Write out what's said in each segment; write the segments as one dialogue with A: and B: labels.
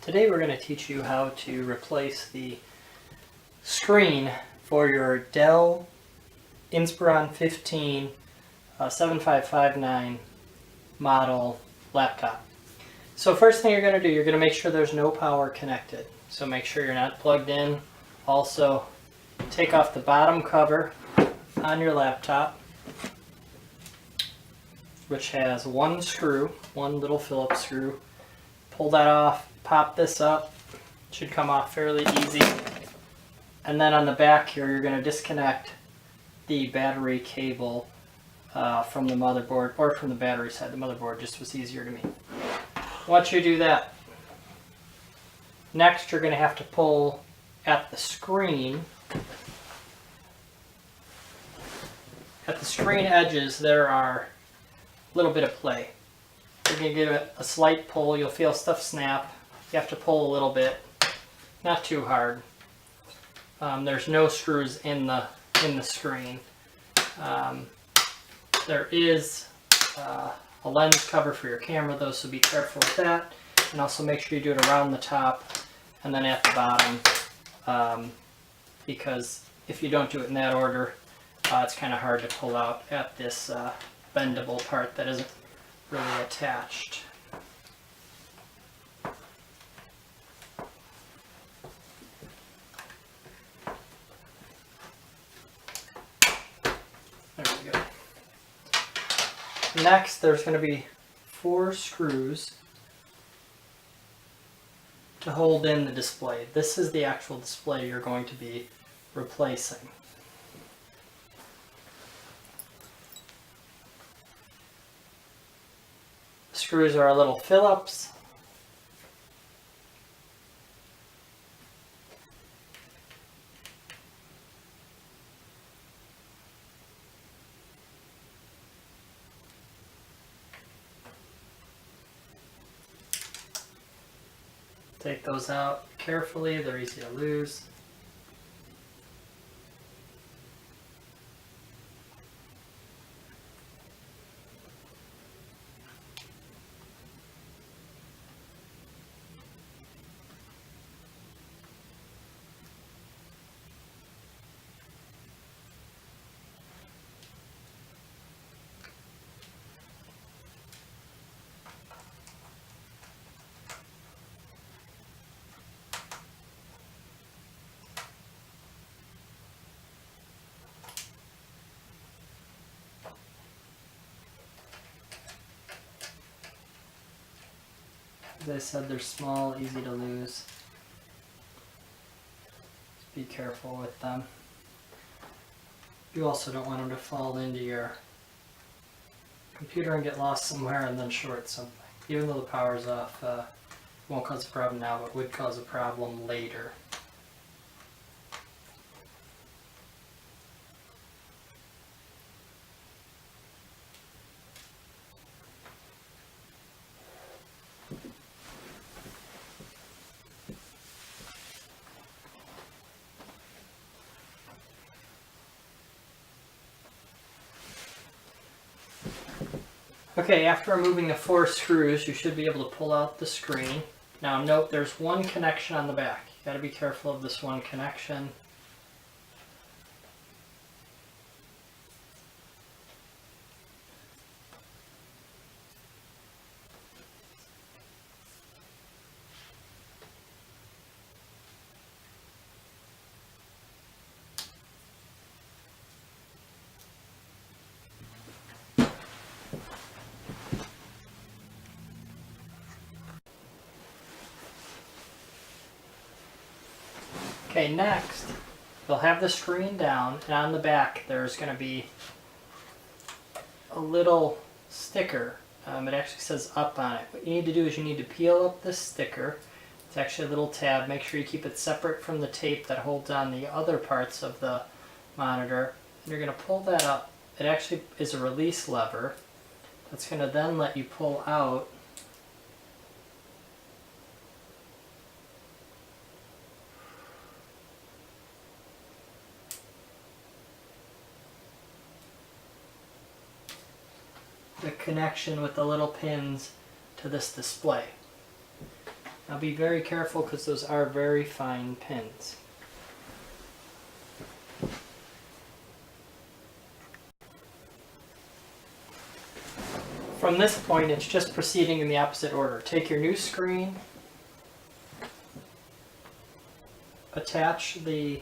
A: Today we're going to teach you how to replace the screen for your Dell Inspiron 15 7559 model laptop. So first thing you're going to do, you're going to make sure there's no power connected. So make sure you're not plugged in. Also, take off the bottom cover on your laptop, which has one screw, one little Phillips screw. Pull that off, pop this up. It should come off fairly easy. And then on the back here, you're going to disconnect the battery cable from the motherboard, or from the battery side. The motherboard just was easier to me. Once you do that, next you're going to have to pull at the screen. At the screen edges, there are a little bit of play. You're going to give it a slight pull. You'll feel stuff snap. You have to pull a little bit, not too hard. There's no screws in the screen. There is a lens cover for your camera though, so be careful with that. And also make sure you do it around the top and then at the bottom, because if you don't do it in that order, it's kind of hard to pull out at this bendable part that isn't really attached. There we go. Next, there's going to be 4 screws to hold in the display. This is the actual display you're going to be replacing. The screws are a little Phillips. Take those out carefully, they're easy to lose. As I said, they're small, easy to lose. Just be careful with them. You also don't want them to fall into your computer and get lost somewhere and then short something. Even though the power's off, it won't cause a problem now, but would cause a problem later. Okay, after removing the 4 screws, you should be able to pull out the screen. Now note there's one connection on the back. You gotta be careful of this one connection. Okay, next, you'll have the screen down, and on the back there's going to be a little sticker. It actually says up on it. What you need to do is you need to peel up this sticker. It's actually a little tab. Make sure you keep it separate from the tape that holds on the other parts of the monitor. And you're going to pull that up. It actually is a release lever that's going to then let you pull out the connection with the little pins to this display. Now be very careful because those are very fine pins. From this point, it's just proceeding in the opposite order. Take your new screen, attach the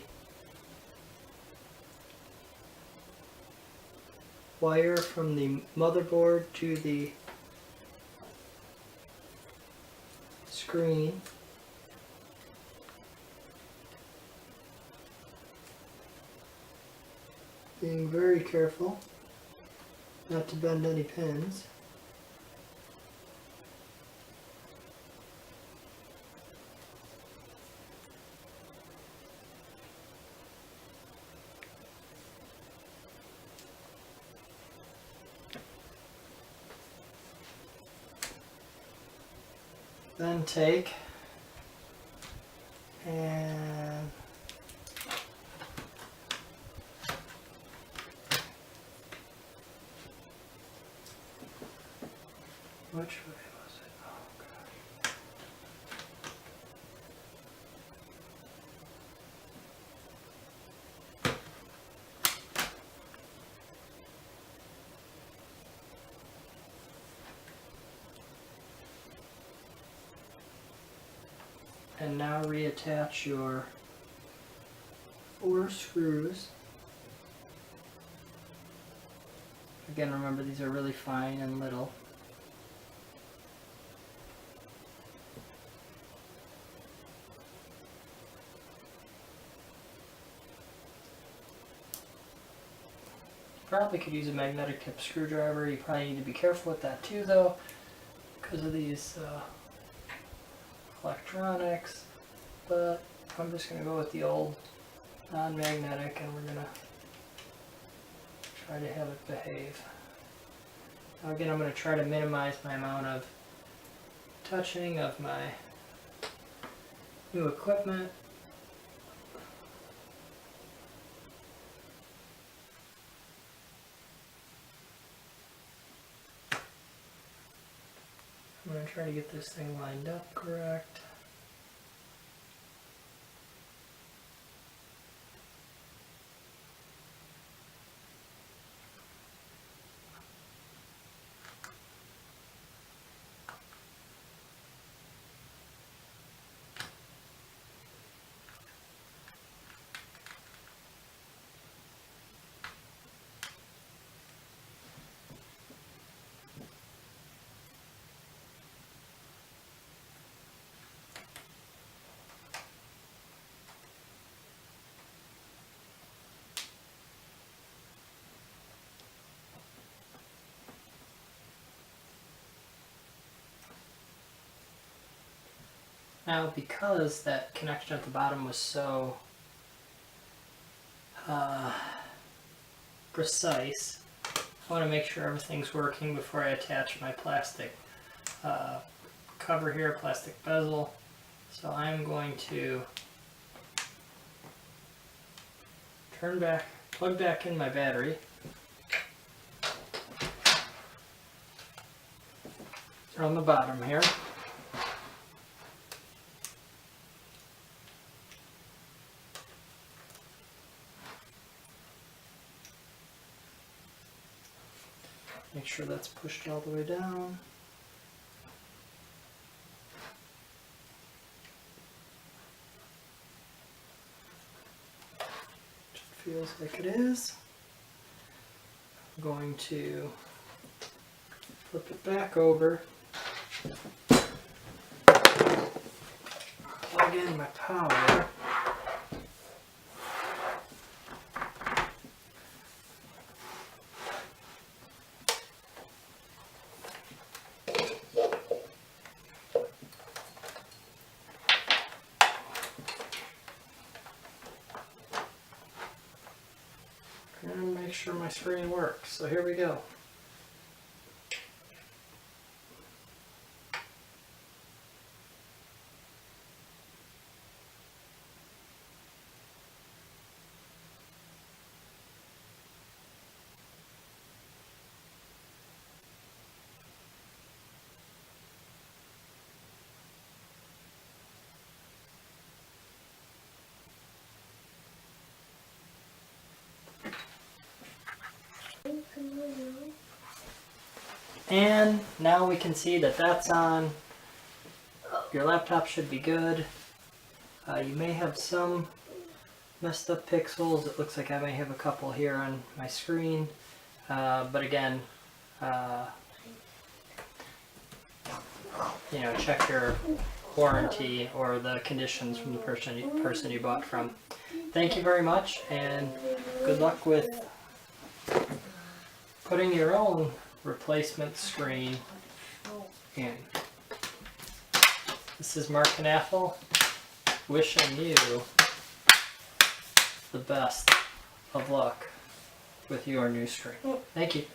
A: wire from the motherboard to the screen. Being very careful not to bend any pins. Then take and which way was it? Oh gosh. And now reattach your 4 screws. Again, remember these are really fine and little. Probably could use a magnetic tip screwdriver. You probably need to be careful with that too though, because of these electronics, but I'm just going to go with the old non-magnetic and we're going to try to have it behave. Now again, I'm going to try to minimize my amount of touching of my new equipment. I'm going to try to get this thing lined up correct. Now, because that connection at the bottom was so precise, I want to make sure everything's working before I attach my plastic cover here, plastic bezel. So I'm going to plug back in my battery. They're on the bottom here. Make sure that's pushed all the way down. It feels like it is. I'm going to flip it back over, plug in my power. And make sure my screen works. So here we go. And now we can see that that's on. Your laptop should be good. You may have some messed up pixels. It looks like I may have a couple here on my screen. But again, you know, check your warranty or the conditions from the person you bought from. Thank you very much, and good luck with putting your own replacement screen in. This is Mark Knaffel, wishing you the best of luck with your new screen. Thank you.